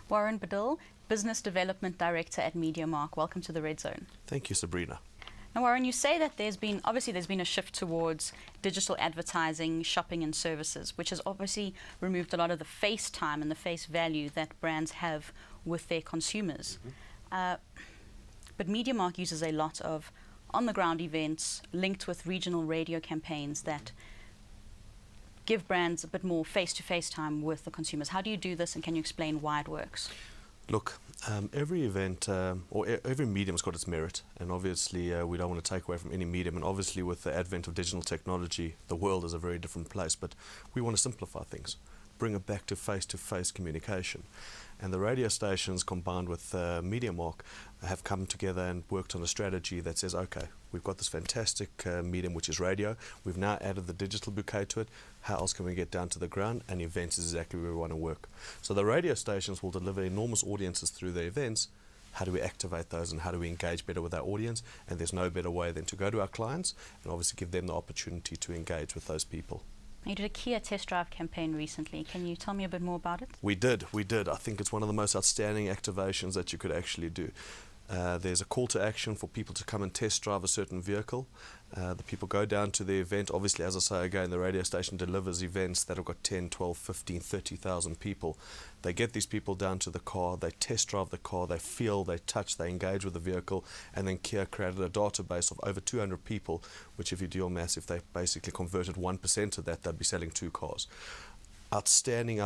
Warren Bedil, Business Development Director at Mediamark. Welcome to the Red Zone. Thank you, Sabrina. Now, Warren, you say that there's been a shift towards digital advertising, shopping and services, which has obviously removed a lot of the face time and the face value that brands have with their consumers. But Mediamark uses a lot of on-the-ground events linked with regional radio campaigns that give brands a bit more face-to-face time with the consumers. How do you do this, and can you explain why it works? Look, every event every medium's got its merit, and obviously we don't want to take away from any medium, and obviously with the advent of digital technology, the world is a very different place, but we want to simplify things, bring it back to face communication. And the radio stations combined with Mediamark have come together and worked on a strategy that says, okay, we've got this fantastic medium which is radio, we've now added the digital bouquet to it, how else can we get down to the ground? And events is exactly where we want to work. So the radio stations will deliver enormous audiences through their events. How do we activate those, and how do we engage better with our audience? And there's no better way than to go to our clients and obviously give them the opportunity to engage with those people. You did a Kia test drive campaign recently. Can you tell me a bit more about it? We did. I think it's one of the most outstanding activations that you could actually do. There's a call to action for people to come and test drive a certain vehicle. The people go down to the event. Obviously, as I say again, the radio station delivers events that have got 10, 12, 15, 30,000 people. They get these people down to the car, they test drive the car, they feel, they touch, they engage with the vehicle, and then Kia created a database of over 200 people, which if you do your maths, if they basically converted 1% of that, they'd be selling 2 cars. Outstanding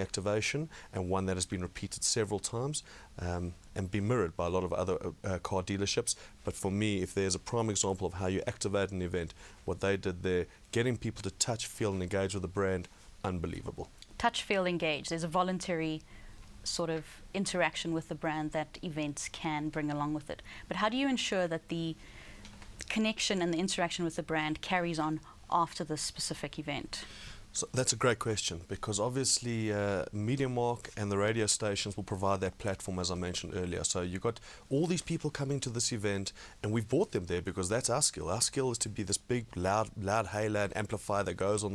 activation, and one that has been repeated several times and been mirrored by a lot of other car dealerships. But for me, if there's a prime example of how you activate an event, what they did there, getting people to touch, feel and engage with the brand, unbelievable. Touch, feel, engage. There's a voluntary sort of interaction with the brand that events can bring along with it. But how do you ensure that the connection and the interaction with the brand carries on after this specific event? So that's a great question, because obviously Mediamark and the radio stations will provide that platform, as I mentioned earlier. So you've got all these people coming to this event, and we've brought them there because that's our skill. Our skill is to be this big, loud hailer and amplifier that goes on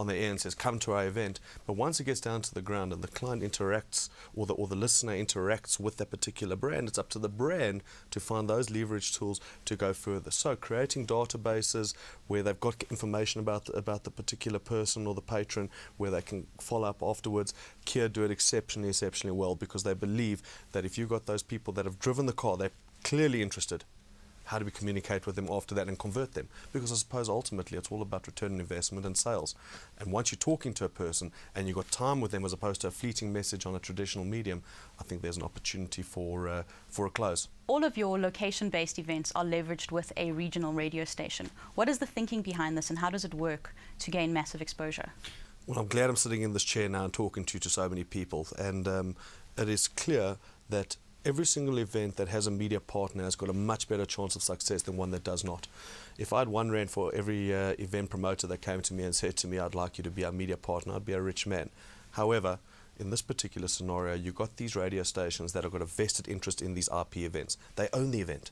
the air and says, come to our event. But once it gets down to the ground and the client interacts, or the listener interacts with that particular brand, it's up to the brand to find those leverage tools to go further. So creating databases where they've got information about the particular person or the patron, where they can follow up afterwards. Kia do it exceptionally well, because they believe that if you've got those people that have driven the car, they're clearly interested. How do we communicate with them after that and convert them? Because I suppose ultimately it's all about return on investment and sales. And once you're talking to a person and you've got time with them as opposed to a fleeting message on a traditional medium, I think there's an opportunity for a close. All of your location-based events are leveraged with a regional radio station. What is the thinking behind this, and how does it work to gain massive exposure? Well, I'm glad I'm sitting in this chair now and talking to so many people. And it is clear that every single event that has a media partner has got a much better chance of success than one that does not. If I had R1 for every event promoter that came to me and said to me, I'd like you to be our media partner, I'd be a rich man. However, in this particular scenario, you've got these radio stations that have got a vested interest in these RP events. They own the event.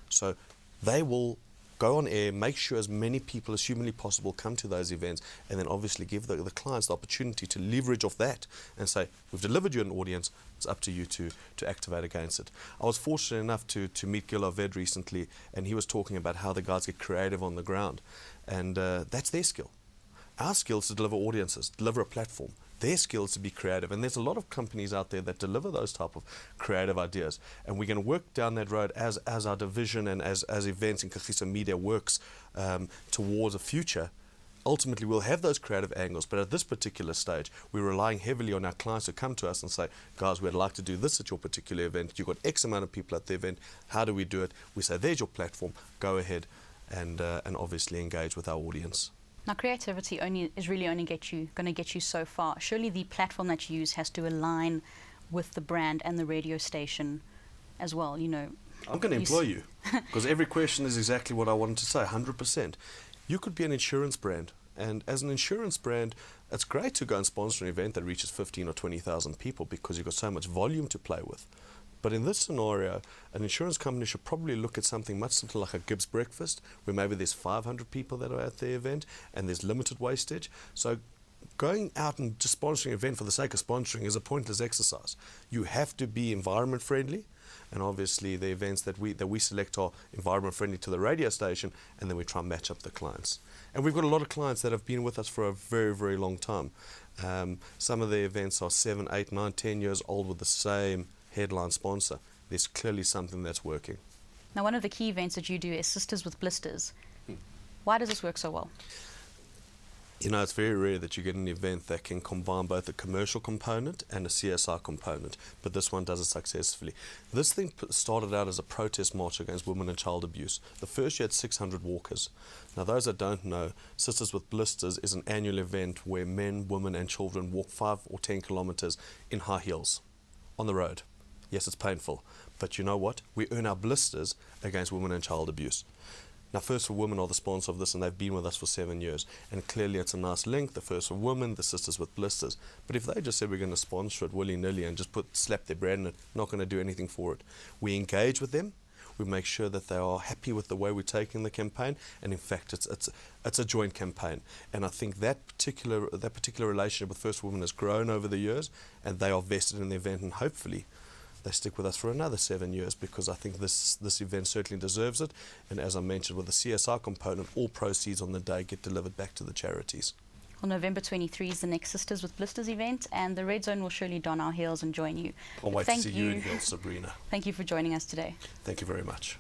So they will go on air, make sure as many people as humanly possible come to those events, and then obviously give the clients the opportunity to leverage off that and say, we've delivered you an audience, it's up to you to activate against it. I was fortunate enough to meet Gil Ved recently, and he was talking about how the guys get creative on the ground, and that's their skill. Our skill is to deliver audiences, deliver a platform. Their skill is to be creative, and there's a lot of companies out there that deliver those type of creative ideas, and we're going to work down that road as our division and as events in Kagiso Media works towards a future. Ultimately, we'll have those creative angles, but at this particular stage, we're relying heavily on our clients to come to us and say, guys, we'd like to do this at your particular event. You've got X amount of people at the event. How do we do it? We say, there's your platform. Go ahead and obviously engage with our audience. Now, creativity is really only going to get you so far. Surely the platform that you use has to align with the brand and the radio station as well. You know, I'm going to employ you, because every question is exactly what I wanted to say, 100%. You could be an insurance brand, and as an insurance brand, it's great to go and sponsor an event that reaches 15 or 20,000 people, because you've got so much volume to play with. But in this scenario, an insurance company should probably look at something much simpler, like a Gibbs breakfast, where maybe there's 500 people that are at the event and there's limited wastage. So going out and just sponsoring an event for the sake of sponsoring is a pointless exercise. You have to be environment friendly, and obviously the events that we select are environment friendly to the radio station, and then we try and match up the clients. And we've got a lot of clients that have been with us for a very, very long time. Some of the events are 7, 8, 9, 10 years old with the same headline sponsor. There's clearly something that's working. Now, one of the key events that you do is Sisters with Blisters. Why does this work so well? You know, it's very rare that you get an event that can combine both a commercial component and a CSR component, but this one does it successfully. This thing started out as a protest march against women and child abuse. The first year had 600 walkers. Now, those that don't know, Sisters with Blisters is an annual event where men, women and children walk 5 or 10 kilometers in high heels on the road. Yes, it's painful, but you know what? We earn our blisters against women and child abuse. Now, First for Women are the sponsor of this, and they've been with us for 7 years. And clearly it's a nice link, the First for Women, the Sisters with Blisters. But if they just said we're going to sponsor it willy-nilly and just slap their brand in it, not going to do anything for it. We engage with them. We make sure that they are happy with the way we're taking the campaign. And in fact, it's a joint campaign. And I think that particular relationship with First for Women has grown over the years, and they are vested in the event, and hopefully they stick with us for another 7 years, because I think this event certainly deserves it. And as I mentioned, with the CSR component, all proceeds on the day get delivered back to the charities. Well, November 23 is the next Sisters with Blisters event, and the Red Zone will surely don our heels and join you. I'll wait to see you in heels, Sabrina. Thank you for joining us today. Thank you very much.